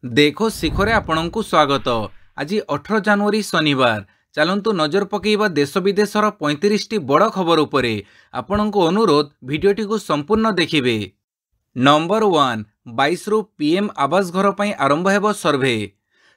देखो शिखरे आपणଙ୍କୁ स्वागत। आज 18 जनवरी शनिवार। चलंतु नजर पकेइबा देश विदेशर 35टी बड़ खबर उपरे। आपणଙ୍କୁ अनुरोध भिडियोटी को संपूर्ण देखिबे। नंबर 1 22 रु पीएम आवास घर पई आरंभ हेबो सर्वे।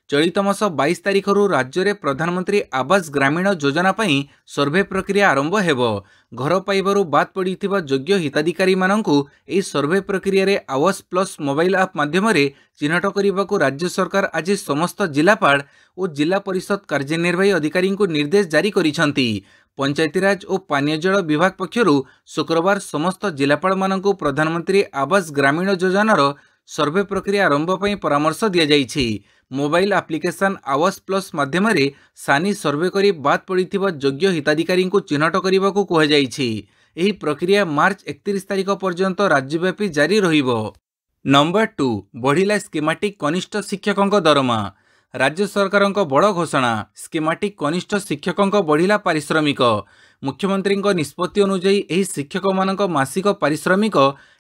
चलित मास 22 तारिख रु राज्य में प्रधानमंत्री आवास ग्रामीण योजना पई सर्वे प्रक्रिया आरंभ हेबो। घर पाइबारु बाद पड़िथिबा योग्य हिताधिकारी माननकु एही सर्वे प्रक्रिया रे आवास प्लस मोबाइल ऐप माध्यम चिन्हट करने राज्य सरकार आज समस्त जिलापाल और जिला परिषद कार्यनिर्वाही अधिकारी को निर्देश जारी करिसंती। पंचायतीराज और पानीय जल विभाग पक्षरु शुक्रवार समस्त जिलापाल माननकु प्रधानमंत्री आवास ग्रामीण योजनार सर्वे प्रक्रिया आरंभ पई परामर्श दिया जाइछि। मोबाइल एप्लिकेशन आवास प्लस माध्यम सानी सर्वे करी बाद पड़िथिबा योग्य हिताधिकारी को चिन्हट करने को कहुଯାଇଛି। एही प्रक्रिया मार्च 31 तारिख पर्यंत राज्यव्यापी जारी रहिबो। नंबर 2 बढ़िला स्कीमेटिक कनिष्ठ शिक्षकों दरमा। राज्य सरकार बड़ घोषणा। स्कीमेटिक कनिष्ठ शिक्षकों बढ़िला पारिश्रमिक। मुख्यमंत्री निष्पत्ति अनुଯାयी एही शिक्षक मानक मासिक पारिश्रमिक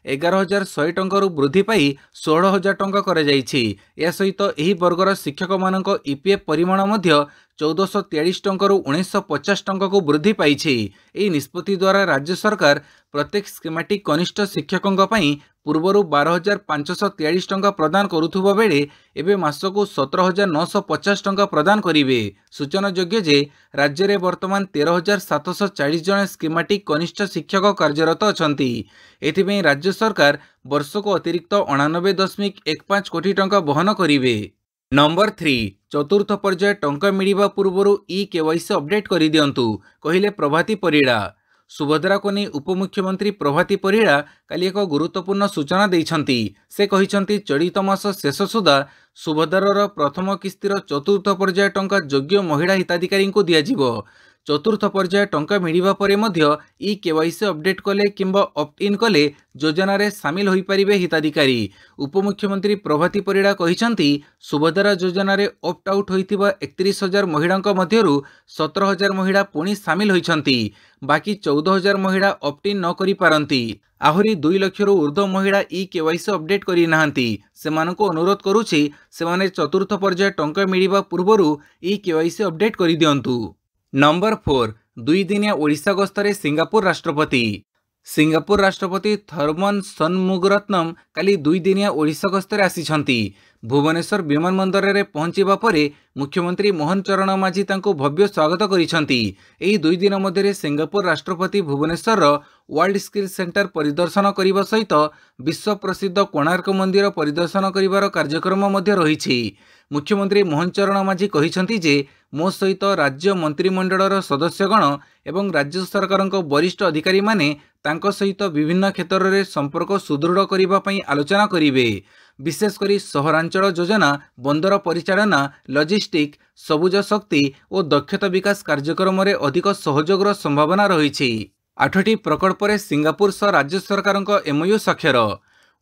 11,100 टंका वृद्धि पाई 16,000 टंका कर जाइछि। या सहित एही वर्गर शिक्षक मानक ईपीएफ परिमाण मध्य 1443 टंका 1950 टंका को वृद्धि पाइछि। एही निष्पत्ति द्वारा राज्य सरकार प्रत्येक स्कीमेटिक कनिष्ठ शिक्षकों पई पूर्वरु 12,543 टंका प्रदान करुथुबा बेले एबे मासको 17,950 टंका प्रदान करिवे। सूचनायोग्य जे राज्य में वर्तमान 13,740 जन स्कीमेटिक कनिष्ठ शिक्षक कार्यरत अछंती। एथिपई राज्य सरकार वर्ष को अतिरिक्त 89.15 कोटी टंका वहन करिवे। नंबर 3 चतुर्थ पर्याय टंका मिलिबा पूर्वरु केवाईसी अपडेट करि दियंतु कहिले प्रभाती परिड़ा। सुभद्रा को नहीं उपमुख्यमंत्री प्रभाती परिड़ा काली एक गुरुत्वपूर्ण सूचना देइछंती। से कहिछंती चलित मास शेष सुधा सुभद्रार प्रथम किस्तिर चतुर्थ पर्याय टंका योग्य महिला हिताधिकारी को दियाजिबो। चतुर्थ पर्याय टंका मिलिबा परे मध्य केवाईसी अपडेट कले किंबा ऑप्ट इन कले योजना रे शामिल होई परिबे हिताधिकारी। उपमुख्यमंत्री प्रभाती परिड़ा कहिछंती सुभद्रा योजना रे ऑप्ट आउट होइतिबा 31,000 महिलांका मध्यरु 17,000 महिला पुणी शामिल होइछंती। बाकी 14,000 महिला ऑप्ट इन न करि पारंती। आहुरी 2 लाख रु ऊर्ध्व महिला केवाईसी अपडेट करि नाहंती। सेमानकु अनुरोध करूछि सेमाने चतुर्थ पर्याय टंका मिलिबा पूर्वरु केवाईसी अपडेट करि दियंतु। नंबर 4 दुई दिनिया ओडिशा गस्तरे सिंगापुर राष्ट्रपति। सिंगापुर राष्ट्रपति थर्मन सनमुगरत्नम काली 2 दिनिया ओडिशा गस्तरे आसिछंती। भुवनेश्वर विमानबंदर रे पहुंचीबा परे मुख्यमंत्री मोहन चरण माझी तांको भव्य स्वागत करिसंती। एही 2 दिन मध्यरे सिंगापुर राष्ट्रपति भुवनेश्वर वर्ल्ड स्किल सेंटर परिदर्शन करिबा सहित विश्व प्रसिद्ध कोणार्क मंदिर परिदर्शन करिवार कार्यक्रम मध्य रहिछि। मुख्यमंत्री मोहन चरण माझी कहिसंती जे मो सहित राज्य मंत्रिमंडलर सदस्यगण एवं राज्य सरकार वरिष्ठ अधिकारी माने तांको सहित विभिन्न क्षेत्र में संपर्क सुदृढ़ करिबा पई आलोचना करिवे। विशेषकर सहरांचल योजना, बंदर परिचालना, लॉजिस्टिक, सबुज शक्ति और दक्षता विकास कार्यक्रम में अधिक सहयोगर संभावना रही। 8टी प्रकल्प में सिंगापुर सह राज्य सरकार एमओयू स्वाक्षर।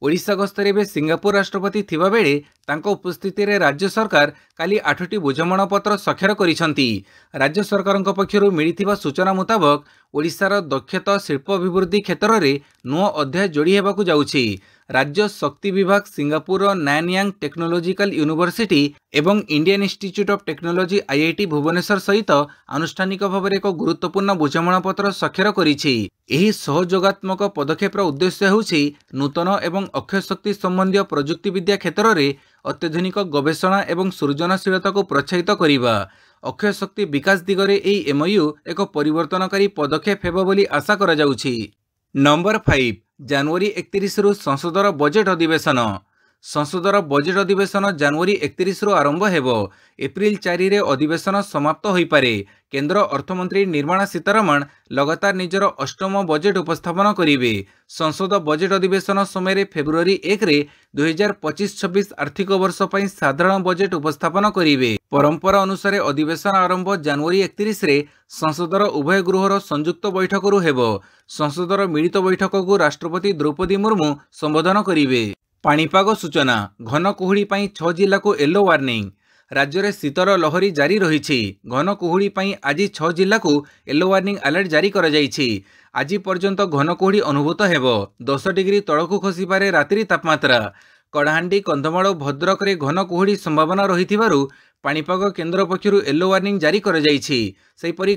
ओडिशा गस्तरे बे सिंगापुर राष्ट्रपति थिबा बेले तांको उपस्थिति रे राज्य सरकार काली 8टी बुझामणा पत्र स्वाक्षर करिसंती। राज्य सरकार पक्षरु मिलिथिबा सूचना मुताबक ओडिशार दक्षता शिल्प अभिवृद्धि क्षेत्र में नुआ अध्याय जोड़ी हेबाकु जाउछि। राज्य शक्ति विभाग सिंगापुर नानयांग टेक्नोलॉजिकल यूनिवर्सिटी एवं Indian institute of technology IIT Bhubaneswar सहित आनुष्ठानिक भाव में एक गुरुत्वपूर्ण बुझामणा पत्र स्वाक्षर करिछि। एही सहयोगात्मक पदक्षेपर उद्देश्य होछि नूतन एवं अक्षय शक्ति संबंधी प्रजुक्ति विद्या क्षेत्र में अत्याधुनिक गवेषणा एवं सृजनशीलता को प्रोत्साहित करिबा। अक्षय शक्ति विकास दिगरे एही एमओयू एक परिवर्तनकारी पदक्षेप हेबो बोली आशा करा जाउछि। नंबर 5 जनवरी 31 रु संसदर बजेट अधिवेशन। संसदर बजेट अधिवेशन जनवरी 31 रु आरंभ हेबो। एप्रिल 4 रे अधिवेशन समाप्त होई पारे। केंद्र अर्थमंत्री निर्मला सीतारमण लगातार निजर 8म बजेट उपस्थापन करिवे। संसद बजेट अधिवेशन समय फेब्रुआरी 1 रे 2025-26 आर्थिक वर्ष पई साधारण बजेट उपस्थापन करिवे। परंपरा अनुसार अधिवेशन आरंभ जनवरी 31 रे संसदर उभय गृहर संयुक्त बैठकरू हेबो। संसदर मिलित बैठक को राष्ट्रपति द्रौपदी मुर्मू संबोधन करिवे। पाणीपाग सूचना। घन कुहुड़ी पई 6 जिला को येलो वार्निंग। राज्य में शीतर लहरी जारी रही। घन कुहुड़ी पई आज 6 जिला को येलो वार्निंग अलर्ट जारी करा जाइछि। आज पर्यंत घन कुहुड़ी अनुभूत हेबो। 10 डिग्री तलकू खसी पारे रात्रि तापमात्रा। कड़ाहांडी कंधमाल और भद्रक में घन कुहुड़ी संभावना रही पाणीपाग केन्द्र पक्षर येलो वार्निंग जारी कर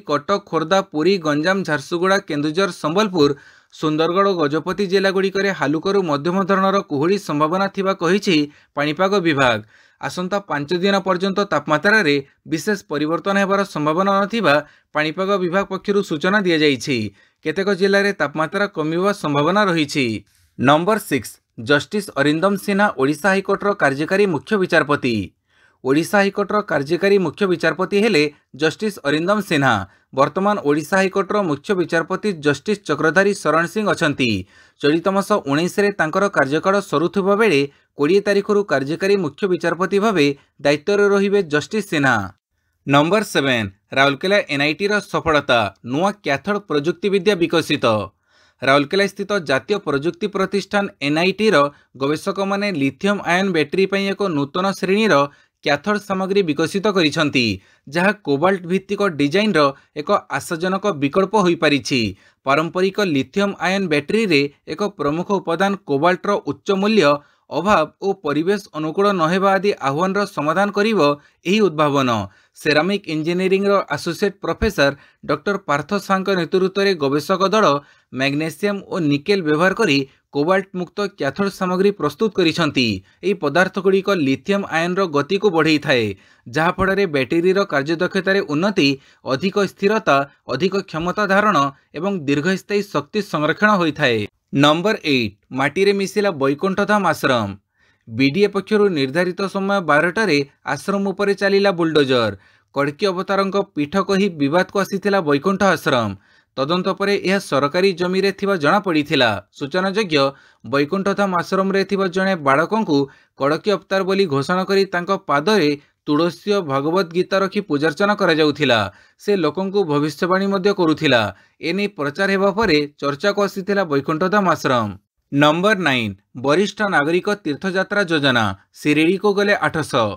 कटक खोर्धा पुरी गंजाम झारसुगुड़ा केन्दुझर संबलपुर सुंदरगढ़ और गजपति जिलागुड़िक हालुकरू मध्यम धरणर कुहुड़ी संभावना थिबा कहिछि पाणीपाग विभाग। आसंता 5 दिन पर्यंत तापमात्रा रे विशेष परिवर्तन हेबार संभावना नथिबा पाणीपाग विभाग पक्षर सूचना दिया जाइछि। केतेक जिले में तापमात्रा कमिबा संभावना रही। नंबर 6 जस्टिस अरिंदम सिन्हा ओडिशा हाइकोर्टर कार्यकारी मुख्य विचारपति। ओडिशा हाइकोर्टर कार्यकारी मुख्य विचारपति हेले जस्टिस अरिंदम सिन्हा। वर्तमान ओडिशा हाइकोर्टर मुख्य विचारपति जस्टिस चक्रधारी शरण सिंह अछंती। चलित मास 19 रे तांकर कार्यकाल सरुथुबा बेले 20 तारिखरु कार्यकारी मुख्य विचारपति भावे दायित्व रे रहिबे justice Sinha. Number 7 Rourkela NIT रो सफलता नुआ कैथोड प्रजुक्ति विद्या विकसित। राउरकेला स्थित जातीय प्रजुक्ति प्रतिष्ठान एनआईटी रो गवेषक माने लिथियम आयन बैटेरी पई एक नूतन श्रेणीर कैथोड सामग्री विकसित करिसंती जहाँ कोबाल्ट भित्तिक डिजाइन रो एक आशाजनक विकल्प होई पारिछि। पारंपरिक लिथियम आयन बैटेरी रे एक प्रमुख उपादान कोबाल्ट रो उच्च मूल्य अभाव और परिवेश अनुकूल नहेबा आदि आह्वान समाधान करिवो एही उद्भावन। सेरामिक इंजीनियरिंग रो एसोसिएट प्रोफेसर डॉक्टर पार्थ साहଙ୍କ नेतृत्व रे गवेषक दल मैग्नेशियम और निकेल व्यवहार करी कोबाल्ट मुक्त कैथोड सामग्री प्रस्तुत करिसंती। एही पदार्थ गुड़िक लिथियम आयन रो गति को बढ़ाई थाए जहाँ फल बैटेरी रो कार्यदक्षता रे उन्नति अधिक स्थिरता अधिक क्षमता धारण एवं दीर्घस्थायी शक्ति संरक्षण होई थाए। नंबर 8 माटी रे मिसिला बैकुंठधाम आश्रम। बीडीए पक्षर निर्धारित समय 12टारे आश्रम उपरे चलिला बुलडोजर। कड़की अवतारंक पीठ कही विवाद को आसीथिला बैकुंठ आश्रम। तदंत परे यह सरकारी जमी रे थिबा जना पड़िथिला। सूचनायोग्य बैकुंठधाम आश्रम रे थिबा जणे बाळकंकु कड़की अवतार बोली घोषणा करी तांको पादरे तुलसी और भगवत गीता रखी पूजार्चना करा जाउथिला। से लोकंकु भविष्यवाणी मध्य करुथिला। एने प्रचार हेबा परे चर्चा को आसीथिला बैकुंठधाम आश्रम। नंबर 9 वरिष्ठ नागरिक तीर्थयात्रा योजना शिरडी को गले 800।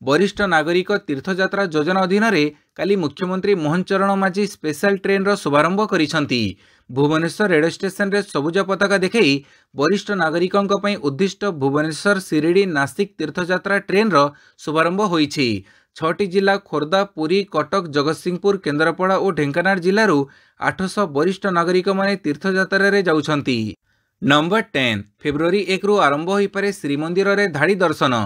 वरिष्ठ नागरिक तीर्थयात्रा योजना अधीन रे काली मुख्यमंत्री मोहन चरण माझी स्पेशल ट्रेन रो शुभारंभ करिसंती। भुवनेश्वर रेल स्टेशन रे सबुज पताका देखई वरिष्ठ नागरिकों पई उद्दिष्ट भुवनेश्वर शिरडी नासिक तीर्थयात्रा ट्रेन रो शुभारंभ होईछि। 6टी जिला खोर्धा पुरी कटक जगतसिंहपुर केन्द्रापड़ा और ढेंकानाल जिलूर 800 वरिष्ठ नागरिक माने तीर्थयात्रा रे जाउछंती। नंबर 10 फेब्रुआरी 1 रु आरंभ हो पारे श्रीमंदिर रे धाड़ी दर्शन।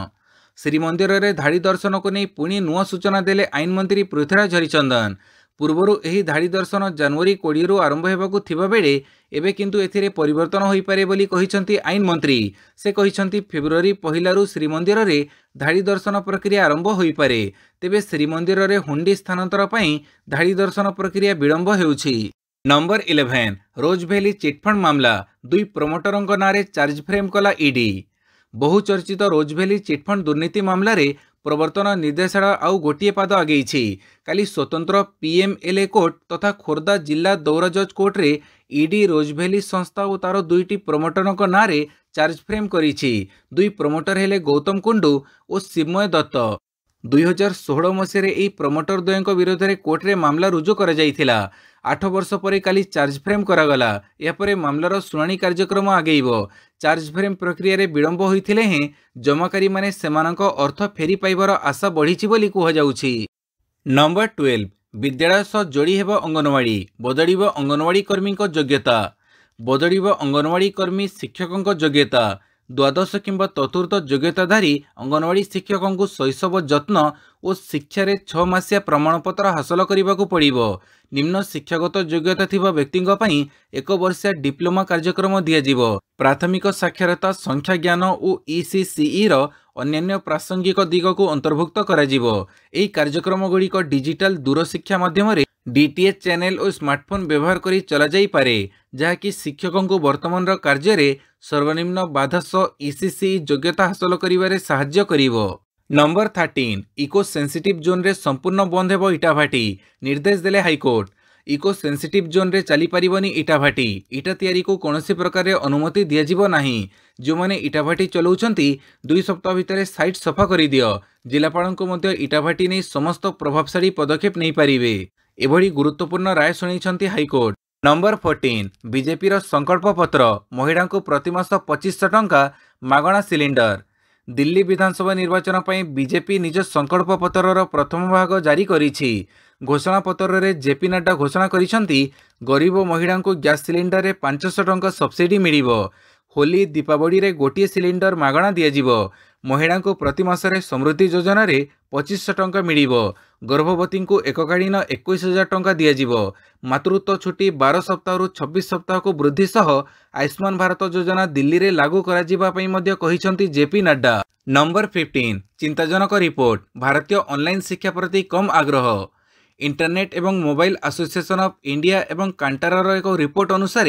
श्रीमंदिर रे धाड़ी दर्शन को नहीं पुणी नुआ सूचना देले आईन मंत्री पृथ्वीराज हरिचंदन। पूर्वर यही धाड़ी दर्शन जनवरी 20 रु आरंभ होबाकु थिबा बेले एबे किंतु एथिरे परिवर्तन होई पारे बोली कहिसंती आईन मंत्री। से कहिसंती फेब्रुआरी 1 रु श्रीमंदिर रे धाड़ी दर्शन प्रक्रिया आरंभ होई पारे। तेबे श्रीमंदिर रे हुंडी स्थानांतर पई धाड़ी दर्शन प्रक्रिया विलंब हेउछि। नंबर 11 रोज वैली चिटफंड मामला 2 प्रमोटरंक नारे चार्ज फ्रेम कला ईडी। बहुचर्चित रोज वैली चिटफंड दुर्नीति मामला रे प्रवर्तन निर्देशालय आउ गोटे पाद आगे काली स्वतंत्र पीएमएलए कोर्ट तथा खोर्धा जिला दौरा जज कोर्ट रे ईडी रोज वैली संस्था और तार 2टी प्रमोटरंक नारे चार्ज फ्रेम करिछि। 2 प्रमोटर हेले गौतम कुंडू और शिवमय दत्त। 2016 मसीह यह प्रमोटर द्वयଙ୍କ विरोध में कोर्ट रे मामला रुजु करा जाइथिला। 8 वर्ष पर काली चार्ज फ्रेम करागला। यापर मामलार शुणाणी कार्यक्रम आगेब। चार्ज फ्रेम प्रक्रिया रे विलंब होइथिले हें जमाकारी माने सेमानक अर्थ फेरी पाइबार आशा बढ़ी बोली कुहाଯାଉଛି। नंबर 12 विद्यालय सह जोड़ी हेब अंगनवाड़ी बदलिब अंगनवाड़ी कर्मी योग्यता। बदलिब अंगनवाड़ी कर्मी शिक्षकों योग्यता। द्वादश किंबा चतुर्थ योग्यताधारी अंगनवाड़ी शिक्षकों को शैशव जत्न और शिक्षा 6 मासिया प्रमाणपत्र हासिल करने को पड़िबो। निम्न शिक्षागत योग्यता थिबा व्यक्तिंग पई 1 वर्षिया डिप्लोमा कार्यक्रम दियाजिबो। प्राथमिक साक्षरता संख्या ज्ञान और ईसीसीई रो अन्यान्य प्रासंगिक दिग को अंतर्भुक्त कराजिबो। एही कार्यक्रम गुड़िक डिजिटल दूरशिक्षा माध्यम डीटीएच चैनल और स्मार्टफोन व्यवहार करी चला जाई पारे, जहाँकि शिक्षकों को वर्तमान कार्य रे सर्वनिम्न बाधा सह ईसीसीई योग्यता हासिल करिबारे साहाय्य करिवो। नंबर 13 इको सेंसिटिव जोन रे संपूर्ण बंद हेबो इटाभाटी निर्देश देले हाईकोर्ट। इको सेंसिटिव जोन रे चली पारिबनी इटाभाटी। इटा तैयारी को कौनसी प्रकार अनुमति दियाजिबो नाही। जो माने इटाभाटी चलाउछंती 2 सप्ताह भितर साइट सफा करि दियो। जिलापालंको मध्य इटाभाटी नै समस्त प्रभावशाली पदक्षेप नै पारिबे। एभली गुरुत्वपूर्ण राय शुणाइछंती हाईकोर्ट। नंबर 14 बीजेपी रो संकल्प पत्र महिला को प्रतिमास 2500 टंका मागणा सिलिंडर। दिल्ली विधानसभा निर्वाचन पर बीजेपी निज संकल्प पत्रर प्रथम भाग जारी करिछि। घोषणा पत्र रे जेपी नड्डा घोषणा करिसंती गरीब महिला को गैस सिलिंडर रे 500 टंका सब्सिडी मिलिबो। होली दीपावली रे गोटिए सिलिंडर मागणा दियाजिबो। महिला को प्रति मासरे समृद्धि योजना रे 2500 टंका मिलिबो। गर्भवती को एककालीन 21,000 टंका दियाजिबो। मातृत्व छुट्टी 12 सप्ताह 26 सप्ताह को वृद्धि सह आयुष्मान भारत योजना दिल्ली रे लागू कराजिबा पई मध्य कहिसंती जेपी नड्डा। नंबर 15 चिंताजनक रिपोर्ट भारतीय ऑनलाइन शिक्षा प्रति कम आग्रह। इंटरनेट एवं मोबाइल एसोसिएशन ऑफ इंडिया एवं कांटारार एक रिपोर्ट अनुसार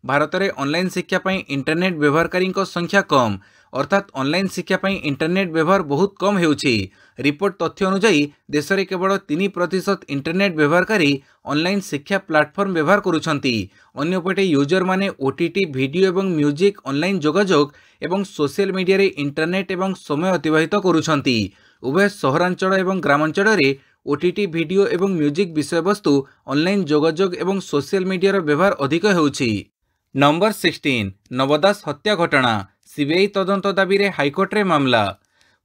भारत में ऑनलाइन शिक्षा पर इंटरनेट व्यवहारकारी संख्या कम, अर्थात ऑनलाइन शिक्षा पर इंटरनेट व्यवहार बहुत कम होउछि। रिपोर्ट तथ्य अनुसार देश में केवल 3% इंटरनेट व्यवहारकारी ऑनलाइन शिक्षा प्लाटफॉर्म व्यवहार करुछंती। अन्यपटे यूजर माने ओटीटी वीडियो एवं म्यूजिक ऑनलाइन जोगाजोग एवं सोशल मीडिया रे इंटरनेट एवं समय अतिबाहित करुछंती। उभय सहरांचल एवं ग्रामांचल रे ओटीटी वीडियो एवं म्यूजिक विषय वस्तु ऑनलाइन जोगाजोग एवं सोशल मीडिया व्यवहार अधिक होउछि। नंबर 16 नवदास हत्या घटना सीबीआई तदंत दाबी रे हाईकोर्ट रे मामला।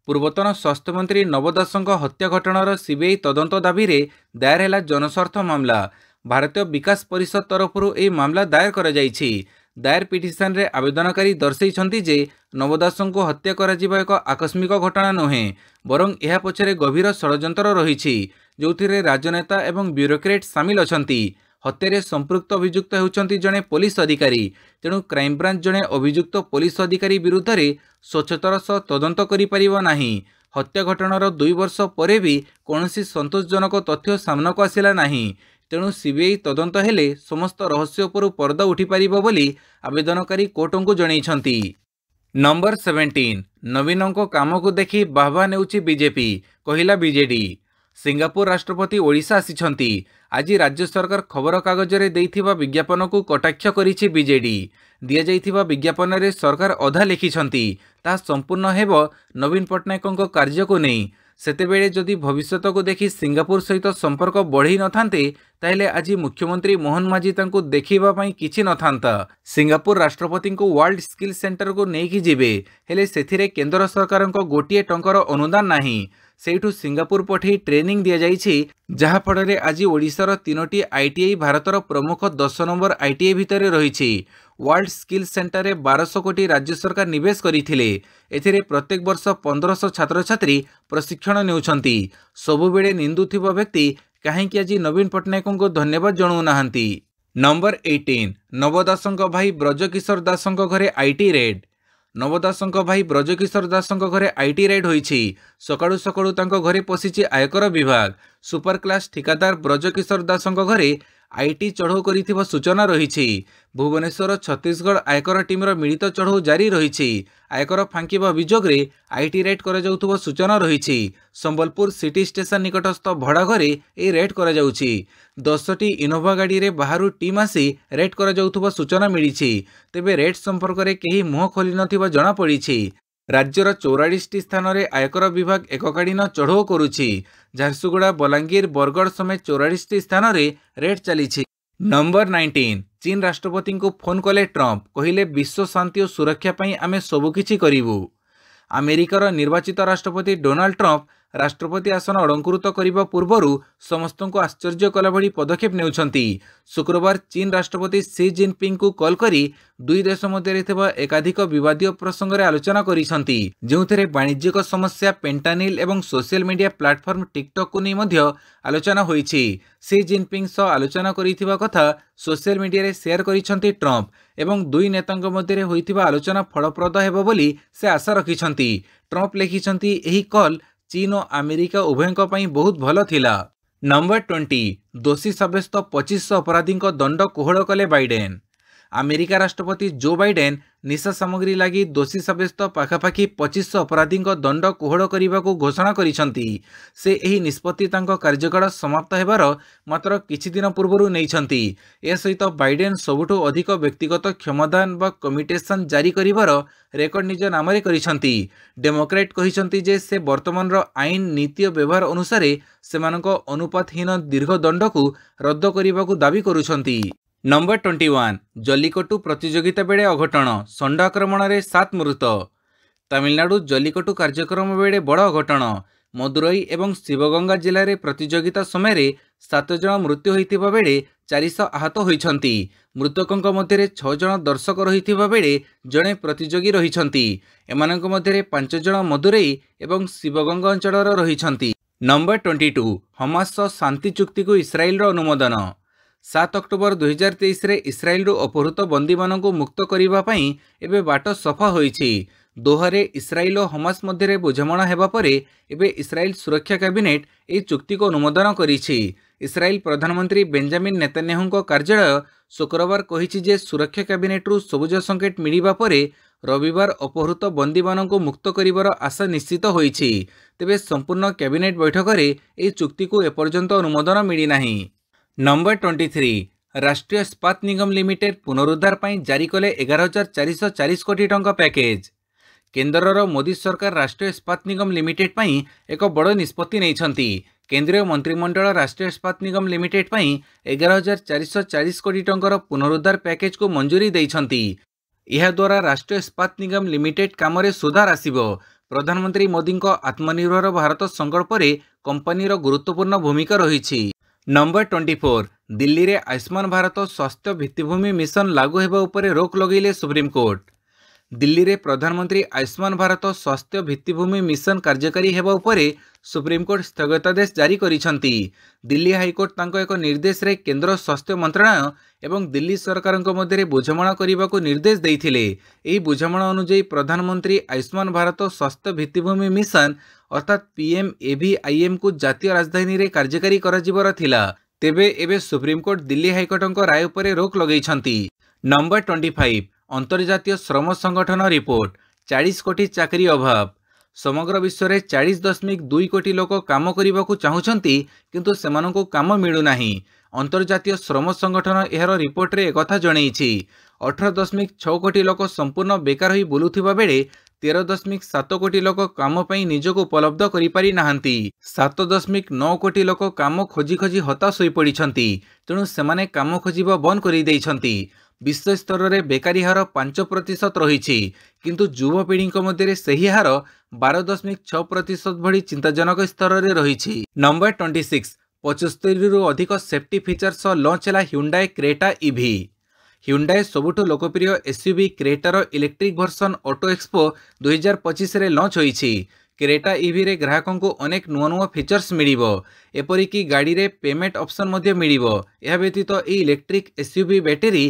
पूर्वतन स्वास्थ्य मंत्री नवदासंक हत्या घटनार सीबीआई तदंत दाबी रे दायर हैला जनस्वार्थ मामला। भारतीय विकास परिषद तरफरु ए मामला दायर करा जायछि। दायर पिटिशन रे आवेदनकारी दर्शाइछंती जे नवदासंको हत्या कराजिबा एक आकस्मिक घटना नुहे, बरं यह पछरे गभीर षड्यंत्र रहिछि जोथिरे राजनेता एवं ब्यूरोक्रेट सामिल अछंती। हत्यारे संपृक्त अभियुक्त होउछंती जणे पुलिस अधिकारी, तेणु क्राइमब्रांच जणे अभियुक्त पुलिस अधिकारी विरुद्ध रे स्वच्छतार सह तदंत करि परिबो नाही। हत्या घटनार 2 वर्ष परे भी कौनसी संतोषजनक तथ्य सामना को आसिला नाही, तेणु सीबीआई तदंत हेले समस्त रहस्य उपरु पर्दा उठी पारिबो बोली आवेदनकारी कोर्टंकु जणैछंती। नंबर 17 नवीनों काम को देखि बाहबा नेउछि बीजेपी, कहिला बीजेडी। सिंगापुर राष्ट्रपति ओडिशा आसिछंती। आज राज्य सरकार खबर कागज रे देइथिबा विज्ञापन को कटाक्ष करिछि बीजेडी। दिया जाइथिबा विज्ञापन रे सरकार अधा लिखिछंती ता संपूर्ण हेबो नवीन पट्टनायकଙ୍କ कार्य को नहीं। सेतेबेले जदि भविष्यत को देखि सिंगापुर सहित संपर्क बढ़ी नथांते ताहले आज मुख्यमंत्री मोहन माझी तांको देखिबा पई किछि नथांता। सिंगापुर राष्ट्रपति को वर्ल्ड स्किल सेंटर को नेकी जिबे, हेले सेथिरे केंद्र सरकारଙ୍କ गोटिए टंकर अनुदान नाही। सेठू सिंगापुर पठे ट्रेनिंग दिया जाइछि, जहा फଳରେ आज ओडिशार 3टी आईटीआई भारतर प्रमुख 10 नंबर आईटीआई भितर रहिछि। वर्ल्ड स्किल सेंटर रे 1200 कोटी राज्य सरकार निवेश करिथिले। एथिरे प्रत्येक वर्ष 1500 छात्र छात्री प्रशिक्षण नेउछंती। सबुबेले निंदुथिबा व्यक्ति काहेकि आज नवीन पट्टनायकଙ୍କୁ धन्यवाद जणाउ नाहंती। नंबर 18 नवदासंक भाई ब्रजकिशोर दासंक घरे आईटी रेड। नवदासंक भाई ब्रजकिशोर दासंक घरे आईटी रेड होईछि। सकाळु सकाळु तांको घरे पसिछि आयकर विभाग। सुपर क्लास ठिकादार ब्रजकिशोर दासंक घरे आईटी चढ़ऊ करिथिबा सूचना रहिछि। भुवनेश्वर छत्तीसगढ़ आयकर टीमर मिलित चढ़ऊ जारी रहिछि। आयकर फांकिबा अभियोग रे आईटी रेड करा जाउथबा सूचना रहिछि। संबलपुर सिटी स्टेशन निकटस्थ भड़ा घरे ए रेड करा जाउछि। 10टी इनोवा गाड़ी रे बाहरु टीम आसी रेड करा जाउथबा सूचना मिलिछि। तेबे रेड संपर्क रे केही मुह खोली नथिबा जणा पड़िछि। राज्यर 44टी स्थान रे आयकर विभाग एककालीन चढ़ऊ करुछि। झारसुगुड़ा बलांगीर बरगढ़ समेत 44टी स्थान रे रेड चलीछि। नंबर 19 चीन राष्ट्रपति को फोन कले ट्रंप, कहिले विश्व शांति और सुरक्षा पई आमे सबुकिछि करिवु। अमेरिकार निर्वाचित राष्ट्रपति डोनाल्ड ट्रंप राष्ट्रपति आसन अलंकृत करने पूर्व समस्त को आश्चर्य कला भली पदक्षेप नेउछंती। शुक्रवार चीन राष्ट्रपति सी जिनपिंग को कॉल करी दुई देश मध्य एकाधिक विवादीय प्रसंग रे आलोचना करिसंती, जोंथरे वाणिज्यिक समस्या, पेंटानिल एवं सोशल मीडिया प्लेटफॉर्म टिकटॉक को नहीं मध्य आलोचना होईछि। सी जिनपिंग सह आलोचना करिथिबा कथा सोशल मीडिया रे शेयर करिसंती ट्रंप एवं दुई नेतांक मध्य होइथिबा आलोचना फलप्रद हेबो बोली से आशा रखिसंती। ट्रंप लिखिसंती एही कॉल चीन और अमेरिका उभयों पई बहुत भल थिला। नंबर 20 दोषी सब्यस्त 2500 अपराधी दंड कोहल कले बाइडेन। अमेरिका राष्ट्रपति जो बाइडेन निशा सामग्री लगी दोषी सब्यस्त पाखापाखि 2500 अपराधी दंड कोहल करने को घोषणा करिसंती। से एही निष्पत्ति तांको कार्यकाल समाप्त हेबार मात्र किछि दिन पूर्व नैछंती। ए सहित बाइडेन सबुठु अधिक व्यक्तिगत क्षमदान व कमिटेशन जारी करिवार रेकर्ड निज नाम करिसंती। डेमोक्रेट कहिसंती जे से वर्तमान आईन नीति और व्यवहार अनुसार सेमानक अनुपातहीन दीर्घ दंड को रद्द करने को दाबी करुछंती। नंबर 21 जल्लिकट्टू प्रतियोगिता बेले अघटन षंड आक्रमण में 7 मृत। ତାମିଲନାଡୁ ଜଲ୍ଲିକଟ୍ଟୁ କାର୍ଯ୍ୟକ୍ରମ ବେଳେ ବଡ଼ ଅଘଟଣ। ମଦୁରାଇ ଏବଂ ଶିବଗଙ୍ଗା ଜିଲ୍ଲାରେ ପ୍ରତିଯୋଗିତା ସମୟରେ 7 ଜଣ ମୃତ୍ୟୁ ହୋଇଥିବା ବେଳେ 400 ଆହତ ହୋଇଛନ୍ତି। ମୃତକଙ୍କ ମଧ୍ୟରେ 6 ଜଣ ଦର୍ଶକ ରହିଥିବା ବେଳେ ଜଣେ ପ୍ରତିଯୋଗୀ ରହିଛନ୍ତି। ଏମାନଙ୍କ ମଧ୍ୟରେ 5 ଜଣ ମଦୁରାଇ ଏବଂ ଶିବଗଙ୍ଗା ଅଞ୍ଚଳର ରହିଛନ୍ତି। ନମ୍ବର 22 ହମାସ୍ ସହ ଶାନ୍ତି ଚୁକ୍ତିକୁ ଇସ୍ରାଏଲର ଅନୁମୋଦନ। 7 ଅକ୍ଟୋବର 2023ରେ ଇସ୍ରାଏଲରୁ ଅପହୃତ ବନ୍ଦୀମାନଙ୍କୁ ମୁକ୍ତ କରିବା ପାଇଁ ଏବେ ବାଟ ସଫା ହୋଇଛି। ଦୋହାରେ ଇସ୍ରାଏଲ ଓ ହମାସ୍ ମଧ୍ୟରେ ବୁଝାମଣା ହେବା ପରେ ଏବେ ଇସ୍ରାଏଲ ସୁରକ୍ଷା କ୍ୟାବିନେଟ୍ ଏହି ଚୁକ୍ତିକୁ ଅନୁମୋଦନ କରିଛି। ଇସ୍ରାଏଲ ପ୍ରଧାନମନ୍ତ୍ରୀ ବେଞ୍ଜାମିନ୍ ନେତାନ୍ୟାହୁଙ୍କ କାର୍ଯ୍ୟାଳୟ ଶୁକ୍ରବାର କହିଛି ଯେ ସୁରକ୍ଷା କ୍ୟାବିନେଟ୍ରୁ ସବୁଜ ସଂକେତ ମିଳିବା ପରେ ରବିବାର ଅପହୃତ ବନ୍ଦୀମାନଙ୍କୁ ମୁକ୍ତ କରିବାର ଆଶା ନିଶ୍ଚିତ ହୋଇଛି। ତେବେ ସମ୍ପୂର୍ଣ୍ଣ କ୍ୟାବିନେଟ୍ ବୈଠକରେ ଏହି ଚୁକ୍ତିକୁ ଏପର୍ଯ୍ୟନ୍ତ ଅନୁମୋଦନ ମିଳିନାହିଁ। ନମ୍ବର 23 ରାଷ୍ଟ୍ରୀୟ ଇସ୍ପାତ ନିଗମ ଲିମିଟେଡ୍ ପୁନରୁଦ୍ଧାର ପାଇଁ ଜାରି କଲେ 11,440 କୋଟି ଟଙ୍କା ପ୍ୟାକେଜ୍। କେନ୍ଦ୍ରର ମୋଦି ସରକାର ରାଷ୍ଟ୍ରୀୟ ଇସ୍ପାତ ନିଗମ ଲିମିଟେଡ୍ ପାଇଁ ଏକ ବଡ଼ ନିଷ୍ପତ୍ତି ନେଇଛନ୍ତି। କେନ୍ଦ୍ରୀୟ ମନ୍ତ୍ରିମଣ୍ଡଳ ରାଷ୍ଟ୍ରୀୟ ଇସ୍ପାତ ନିଗମ ଲିମିଟେଡ୍ ପାଇଁ 11,440 କୋଟି ଟଙ୍କାର ପୁନରୁଦ୍ଧାର ପ୍ୟାକେଜକୁ ମଞ୍ଜୁରୀ ଦେଇଛନ୍ତି। ଏହାଦ୍ୱାରା ରାଷ୍ଟ୍ରୀୟ ଇସ୍ପାତ ନିଗମ ଲିମିଟେଡ୍ କାମରେ ସୁଧାର ଆସିବ। ପ୍ରଧାନମନ୍ତ୍ରୀ ମୋଦିଙ୍କ ଆତ୍ମନିର୍ଭର ଭାରତ ସଂକଳ୍ପରେ କମ୍ପାନୀର ଗୁରୁତ୍ୱପୂର୍ଣ୍ଣ ଭୂମିକା ରହିଛି। ନମ୍ବର 24 ଦିଲ୍ଲୀରେ ଆୟୁଷ୍ମାନ ଭାରତ ସ୍ୱାସ୍ଥ୍ୟ ଭିତ୍ତିଭୂମି ମିଶନ ଲାଗୁ ହେବା ଉପରେ ରୋକ ଲଗାଇଲେ ସୁପ୍ରିମକୋର୍ଟ। ଦିଲ୍ଲୀରେ ପ୍ରଧାନମନ୍ତ୍ରୀ ଆୟୁଷ୍ମାନ ଭାରତ ସ୍ୱାସ୍ଥ୍ୟ ଭିତ୍ତିଭୂମି ମିଶନ କାର୍ଯ୍ୟକାରୀ ହେବା ଉପରେ ସୁପ୍ରିମକୋର୍ଟ ସ୍ଥଗିତାଦେଶ ଜାରି କରିଛନ୍ତି। ଦିଲ୍ଲୀ ହାଇକୋର୍ଟ ତାଙ୍କ ଏକ ନିର୍ଦ୍ଦେଶରେ କେନ୍ଦ୍ର ସ୍ୱାସ୍ଥ୍ୟ ମନ୍ତ୍ରଣାଳୟ ଏବଂ ଦିଲ୍ଲୀ ସରକାରଙ୍କ ମଧ୍ୟରେ ବୁଝାମଣା କରିବାକୁ ନିର୍ଦ୍ଦେଶ ଦେଇଥିଲେ। ଏହି ବୁଝାମଣା ଅନୁଯାୟୀ ପ୍ରଧାନମନ୍ତ୍ରୀ ଆୟୁଷ୍ମାନ ଭାରତ ସ୍ୱାସ୍ଥ୍ୟ ଭିତ୍ତିଭୂମି ମିଶନ ଅର୍ଥାତ୍ PMAVIMକୁ ଜାତୀୟ ରାଜଧାନୀରେ କାର୍ଯ୍ୟକାରୀ କରାଯିବାର ଥିଲା। ତେବେ ଏବେ ସୁପ୍ରିମକୋର୍ଟ ଦିଲ୍ଲୀ ହାଇକୋର୍ଟଙ୍କ ରାୟ ଉପରେ ରୋକ ଲଗାଇଛନ୍ତି। ନମ୍ବର 25 ଅନ୍ତର୍ଜାତୀୟ ଶ୍ରମ ସଂଗଠନ ରିପୋର୍ଟ 40 କୋଟି ଚାକିରି ଅଭାବ। ସମଗ୍ର ବିଶ୍ୱରେ 40.2 କୋଟି ଲୋକ କାମ କରିବାକୁ ଚାହୁଁଛନ୍ତି କିନ୍ତୁ ସେମାନଙ୍କୁ କାମ ମିଳୁନାହିଁ। ଅନ୍ତର୍ଜାତୀୟ ଶ୍ରମ ସଂଗଠନ ଏହାର ରିପୋର୍ଟରେ ଏକଥା ଜଣାଇଛି। 18.6 କୋଟି ଲୋକ ସମ୍ପୂର୍ଣ୍ଣ ବେକାର ହୋଇ ବୁଲୁଥିବା ବେଳେ 13.7 କୋଟି ଲୋକ କାମ ପାଇଁ ନିଜକୁ ଉପଲବ୍ଧ କରିପାରି ନାହାନ୍ତି। 7.9 କୋଟି ଲୋକ କାମ ଖୋଜି ଖୋଜି ହତାଶ ହୋଇପଡ଼ିଛନ୍ତି। ତେଣୁ ସେମାନେ କାମ ଖୋଜିବା ବନ୍ଦ କରିଦେଇଛନ୍ତି। ବିଶ୍ୱ ସ୍ତରରେ ବେକାରୀ ହାର 5% ରହିଛି କିନ୍ତୁ ଯୁବପିଢ଼ିଙ୍କ ମଧ୍ୟରେ ସେହି ହାର 12.6% ଭଳି ଚିନ୍ତାଜନକ ସ୍ତରରେ ରହିଛି। ନମ୍ବର 26 75ରୁ ଅଧିକ ସେଫ୍ଟି ଫିଚର ସହ ଲଞ୍ଚ ହେଲା ହ୍ୟୁଣ୍ଡାଇ କ୍ରେଟା ଇଭି। ହ୍ୟୁଣ୍ଡାଇ ସବୁଠୁ ଲୋକପ୍ରିୟ SUV କ୍ରେଟାର ଇଲେକ୍ଟ୍ରିକ୍ ଭର୍ସନ ଅଟୋ ଏକ୍ସପୋ 2025ରେ ଲଞ୍ଚ ହୋଇଛି। କ୍ରେଟା ଇଭିରେ ଗ୍ରାହକଙ୍କୁ ଅନେକ ନୂଆ ନୂଆ ଫିଚର୍ସ ମିଳିବ। ଏପରିକି ଗାଡ଼ିରେ ପେମେଣ୍ଟ ଅପସନ୍ ମଧ୍ୟ ମିଳିବ। ଏହା ବ୍ୟତୀତ ଏହି electric SUV battery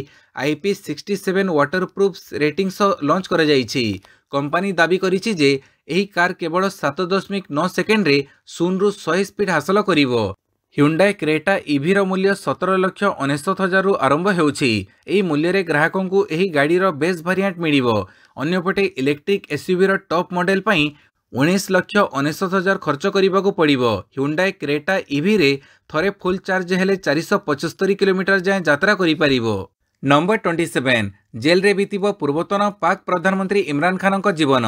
IP67 waterproof rating ସହ ଲଞ୍ଚ କରାଯାଇଛି। କମ୍ପାନୀ ଦାବି କରିଛି ଯେ ଏହି କାର୍ କେବଳ 7.9 ସେକେଣ୍ଡରେ 0ରୁ 100 ସ୍ପିଡ୍ ହାସଲ କରିବ। ହ୍ୟୁଣ୍ଡାଇ କ୍ରେଟା ଇଭିର ମୂଲ୍ୟ 17,99,000ରୁ ଆରମ୍ଭ ହେଉଛି। ଏହି ମୂଲ୍ୟରେ ଗ୍ରାହକଙ୍କୁ ଏହି ଗାଡ଼ିର ବେସ୍ ଭାରିଆଣ୍ଟ ମିଳିବ। ଅନ୍ୟପଟେ ଇଲେକ୍ଟ୍ରିକ୍ SUVର ଟପ୍ ମଡେଲ ପାଇଁ 19,99,000 ଖର୍ଚ୍ଚ କରିବାକୁ ପଡ଼ିବ। ହ୍ୟୁଣ୍ଡାଇ କ୍ରେଟା ଇଭିରେ ଥରେ ଫୁଲ୍ ଚାର୍ଜ ହେଲେ 475 କିଲୋମିଟର ଯାଏଁ ଯାତ୍ରା କରିପାରିବ। ନମ୍ବର 27 ଜେଲରେ ବିତିବ ପୂର୍ବତନ ପାକ୍ ପ୍ରଧାନମନ୍ତ୍ରୀ ଇମ୍ରାନ ଖାନଙ୍କ ଜୀବନ।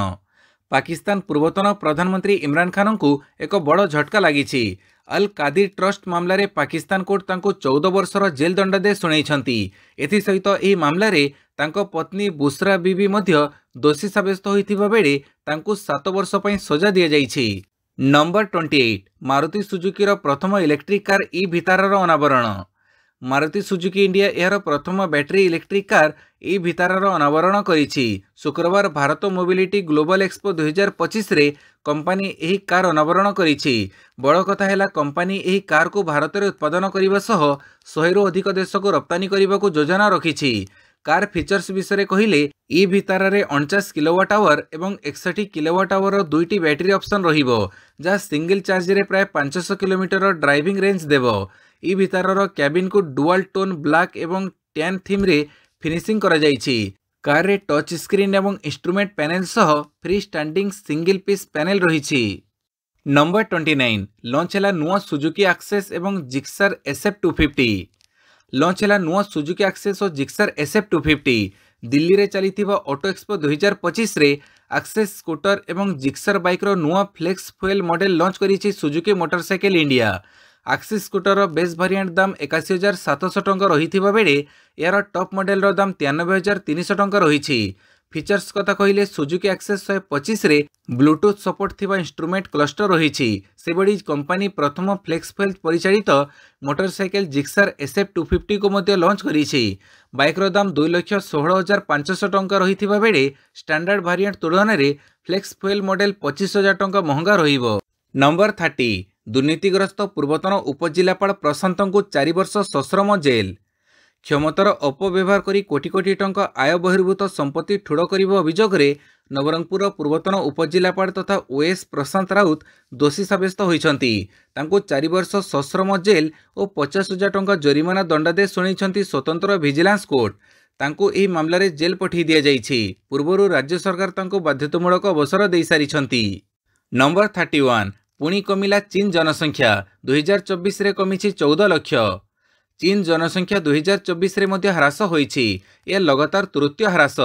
ପାକିସ୍ତାନ ପୂର୍ବତନ ପ୍ରଧାନମନ୍ତ୍ରୀ ଇମ୍ରାନ ଖାନଙ୍କୁ ଏକ ବଡ଼ ଝଟକା ଲାଗିଛି। ଅଲ୍ କାଦିର ଟ୍ରଷ୍ଟ ମାମଲାରେ ପାକିସ୍ତାନ କୋର୍ଟ ତାଙ୍କୁ 14 ବର୍ଷର ଜେଲ୍ ଦଣ୍ଡାଦେଶ ଶୁଣାଇଛନ୍ତି। ଏଥିସହିତ ଏହି ମାମଲାରେ ତାଙ୍କ ପତ୍ନୀ ବୁଶରା ବିବି ମଧ୍ୟ ଦୋଷୀ ସାବ୍ୟସ୍ତ ହୋଇଥିବା ବେଳେ ତାଙ୍କୁ 7 ବର୍ଷ ପାଇଁ ସଜା ଦିଆଯାଇଛି। ନମ୍ବର 28 ମାରୁତି ସୁଜୁକିର ପ୍ରଥମ ଇଲେକ୍ଟ୍ରିକ୍ କାର୍ ଇ-ଭିତାରାର ଅନାବରଣ। ମାରୁତି ସୁଜୁକି ଇଣ୍ଡିଆ ଏହାର ପ୍ରଥମ ବ୍ୟାଟେରୀ ଇଲେକ୍ଟ୍ରିକ୍ କାର୍ ଇ-ଭିତାରାର ଅନାବରଣ କରିଛି। ଶୁକ୍ରବାର ଭାରତ ମୋବିଲିଟି ଗ୍ଲୋବାଲ ଏକ୍ସପୋ 2025ରେ କମ୍ପାନୀ ଏହି କାର୍ ଅନାବରଣ କରିଛି। ବଡ଼ କଥା ହେଲା କମ୍ପାନୀ ଏହି କାର୍କୁ ଭାରତରେ ଉତ୍ପାଦନ କରିବା ସହ 100ରୁ ଅଧିକ ଦେଶକୁ ରପ୍ତାନି କରିବାକୁ ଯୋଜନା ରଖିଛି। କାର୍ ଫିଚର୍ସ ବିଷୟରେ କହିଲେ ଇ-ଭିତାରାରେ 49 କିଲୋୱାଟ୍ ଆୱାର ଏବଂ 61 କିଲୋୱାଟ୍ ଆୱାରର ଦୁଇଟି ବ୍ୟାଟେରୀ ଅପସନ୍ ରହିବ ଯାହା ସିଙ୍ଗଲ ଚାର୍ଜରେ ପ୍ରାୟ 500 କିଲୋମିଟର ଡ୍ରାଇଭିଂ ରେଞ୍ଜ ଦେବ। ଇ-ଭିତାରାର କ୍ୟାବିନ୍କୁ ଡୁଆଲ ଟୋନ୍ ବ୍ଲାକ୍ ଏବଂ ଟ୍ୟାନ୍ ଥିମ୍ରେ ଫିନିସିଂ କରାଯାଇଛି। କାର୍ରେ ଟଚ୍ ସ୍କ୍ରିନ୍ ଏବଂ ଇନ୍ଷ୍ଟ୍ରୁମେଣ୍ଟ ପ୍ୟାନେଲ ସହ free standing single piece panel ରହିଛି। ନମ୍ବର 29 ଲଞ୍ଚ ହେଲା ନୂଆ ସୁଜୁକି ଆକ୍ସେସ୍ ଏବଂ ଜିକ୍ସାର SF250। ଲଞ୍ଚ ହେଲା ନୂଆ ସୁଜୁକି ଆକ୍ସେସ୍ ଓ ଜିକ୍ସାର SF250। ଦିଲ୍ଲୀରେ ଚାଲିଥିବା ଅଟୋ ଏକ୍ସପୋ 2025ରେ ଆକ୍ସେସ୍ ସ୍କୁଟର ଏବଂ ଜିକ୍ସାର ବାଇକ୍ର ନୂଆ ଫ୍ଲେକ୍ସ ଫୁଏଲ୍ ମଡେଲ ଲଞ୍ଚ କରିଛି ସୁଜୁକି ମୋଟରସାଇକେଲ ଇଣ୍ଡିଆ। ଆକ୍ସିସ୍ ସ୍କୁଟରର ବେସ୍ ଭାରିଆଣ୍ଟ ଦାମ 81,700 ଟଙ୍କା ରହିଥିବା ବେଳେ ଏହାର ଟପ୍ ମଡେଲର ଦାମ 93,300 ଟଙ୍କା ରହିଛି। फीचर्स कथा कहले सुजुकी एक्सेस 125 रे ब्लूटूथ सपोर्ट थिबा इंस्ट्रूमेंट क्लस्टर रही। सेबड़ी कंपनी प्रथम फ्लेक्स फ्यूल परिचालित मोटरसाइकेल जिक्सर SF250 को मध्य लॉन्च करिछि। बाइकर दाम 2,16,500 टंका रही बेले स्टैंडर्ड वेरिएंट तुलन में फ्लेक्स फ्यूल मॉडल 25,000 टंका महंगा रहिबो। नंबर 30 दुर्नीतिग्रस्त पूर्वतन उपजिलापाल प्रशांत को 4 वर्ष सश्रम जेल। क्षमतार अपव्यवहार करी कोटी कोटी टंका आय बहिर्भूत संपत्ति ठुड़ करने अभियोग में नवरंगपुर पूर्वतन उपजिलापाल तथा ओएस प्रशांत राउत दोषी साब्यस्त होइछंती। तांको 4 वर्ष सश्रम जेल और 50,000 टंका जरिमाना दंडादेश शुणी स्वतंत्र विजिलेंस कोर्ट। तांको एही मामलारे जेल पठी दिया जाइछि। पूर्वरु राज्य सरकार तांको बाध्यतामूलक अवसर दे सारिछंती। नंबर 31 पुणी कमिला चीन जनसंख्या 2024 रे कमिछि 14 लाख। चीन जनसंख्या 2024 रे मध्य ह्रास होइछि। यह लगातार तृतीय ह्रास।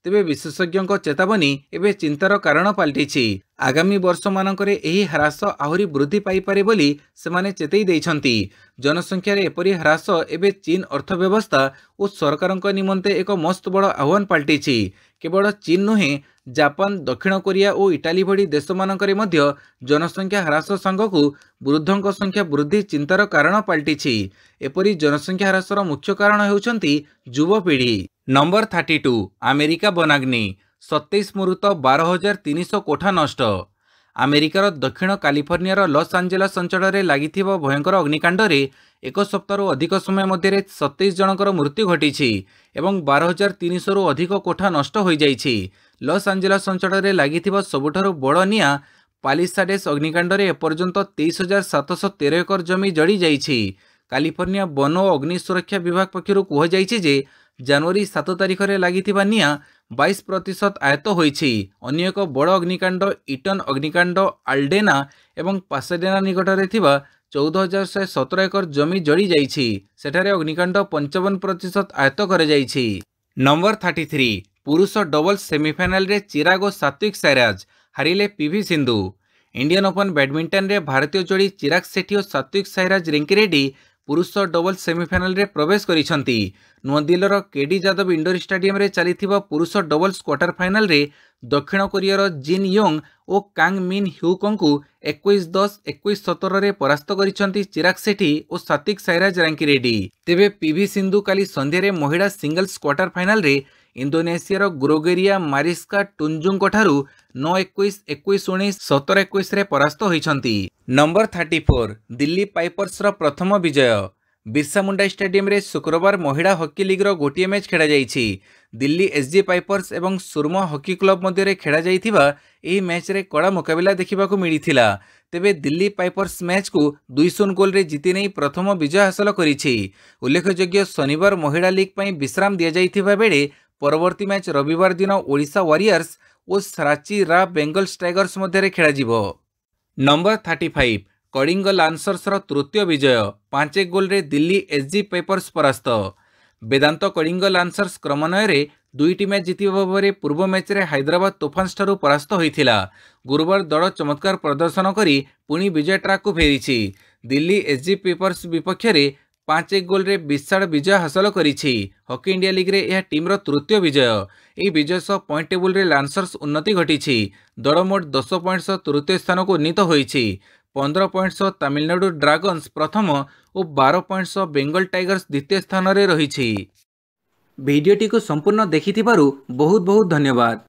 तेबे विशेषज्ञों चेतावनी एवं चिंतार कारण पलटिछि। आगामी वर्ष मानकरे एही ह्रास आहुरी वृद्धि पाइपारे बोली सेमाने चेतई दैछंती। जनसंख्यार एपरी ह्रास एवं चीन अर्थव्यवस्था और सरकारक निमंते एक मस्त बड़ आह्वान पलटिछि। केवल चीन नुहे जापान दक्षिण कोरिया और इटाली भली देश मानकरे मध्य जनसंख्या ह्रास सांगकु वृद्धों संख्या वृद्धि चिंतार कारण पलटिछि। एपरी जनसंख्या ह्रासर मुख्य कारण हेउछंती युवपीढ़ी। नंबर 32 अमेरिका वनाग्नि 27 मृत 12,300 कोठा नष्ट। अमेरिकार दक्षिण कालिफर्नियार लॉस एंजेलस अंचल में लगी भयंकर अग्निकांड में एक सप्ताह अधिक समय मध्य 27 जनकर मृत्यु घटी एवं 12,300 रु अधिक कोठा नष्ट हो जाइछि। लॉस एंजेलस अंचल में लगी सबुठारु बड़ निया पालिसाडेस अग्निकांड में एपर्यंत 23,713 एकर जमी जड़ी जाइछि। कालिफर्निया वन और अग्नि सुरक्षा विभाग पक्षरु कहुଯାଇଛି जे जनवरी 7 तारिख में लगी निया 22% आयत्त होइछि। अन्य एक बड़ अग्निकांड इटन अग्निकांड आल्डेना एवं पासाडेना निकट में 14,117 एकर जमी जड़ी जाइछि। सेठारे अग्निकांड 55% आयत्त करे जाइछि। नंबर 33 पुरुष डबल्स सेमिफाइनाल रे चिराग और सात्विक साईराज हारिले PV Sindhu. Indian open badminton रे भारतीय जोड़ी चिराग सेठी और सात्विक साईराज रिंकी रेड्डी पुरुष डबल्स सेमिफाइनाल रे प्रवेश करिसंती। नुआदिल्लीर केडी जादव इंडोर स्टेडियम रे चलिथिबा पुरुष डबल्स क्वार्टर फाइनाल रे दक्षिण कोरियार जिन योंग और कांग मिन ह्यूकं को 21-10 21-17 रे परास्त करिसंती चिराग सेठी और सात्विक साईराज रिंकी रेड्डी। तेबे पीवी सिंधु काली संध्या रे महिला सिंगल्स क्वार्टर फाइनाल रे इंडोनेशियार ग्रोगेरिया मारिस्का टुंजुंग ठारू 9-21 21-19 17-21 रे परास्त होइछंती। नंबर 34 दिल्ली पाइपर्स रो प्रथम विजय। बिरसा मुंडा स्टेडियम रे शुक्रवार महिला हॉकी लीग रो गोटिए मैच खेला जाइछि। दिल्ली एसजी पाइपर्स एवं सुरमा हॉकी क्लब मध्य खेला जाइथिबा एही मैच रे कड़ा मुकाबिला देखिबाकू मिलिथिला। तेबे दिल्ली पाइपर्स मैच को 2-0 गोल रे जीति नहीं प्रथम विजय हासिल करिछि। उल्लेखयोग्य शनिवार महिला लीग पई विश्राम दिया जाइथिबा बेले परवर्ती मैच रविवार दिन ओडिशा वॉरियर्स और रांची रा बेंगल्स टाइगर्स मध्य खेला जिवो। नंबर 35 कलिंग लान्सर्स रो तृतीय विजय 5 गोल रे दिल्ली एसजी पेपर्स परास्त। वेदांत कलिंग लान्सर्स क्रमान्वय रे 2टी मैच जीतिबा परे पूर्व मैच रे हैदराबाद तोफान्स ठारू परास्त होइथिला। गुरुवार दल चमत्कार प्रदर्शन करी पुणी विजय ट्रैक को फेरिछि। दिल्ली एसजी पेपर्स विपक्ष रे 5 गोल रे विशाल विजय हासिल करिछि। हॉकी इंडिया लीग रे यह टीम रो तृतीय विजय। यह विजय सह पॉइंट टेबुल रे लान्सर्स उन्नति घटिछि। दल मोट 10 पॉइंट सह तृतीय स्थान को उन्नीत होइछि। 15 पॉइंट सह तमिलनाडु ड्रैगन्स प्रथम और 12 पॉइंट सह बेंगल टाइगर्स द्वितीय स्थान रे रहिछि। वीडियोटी को संपूर्ण देखिथिबारु बहुत बहुत धन्यवाद।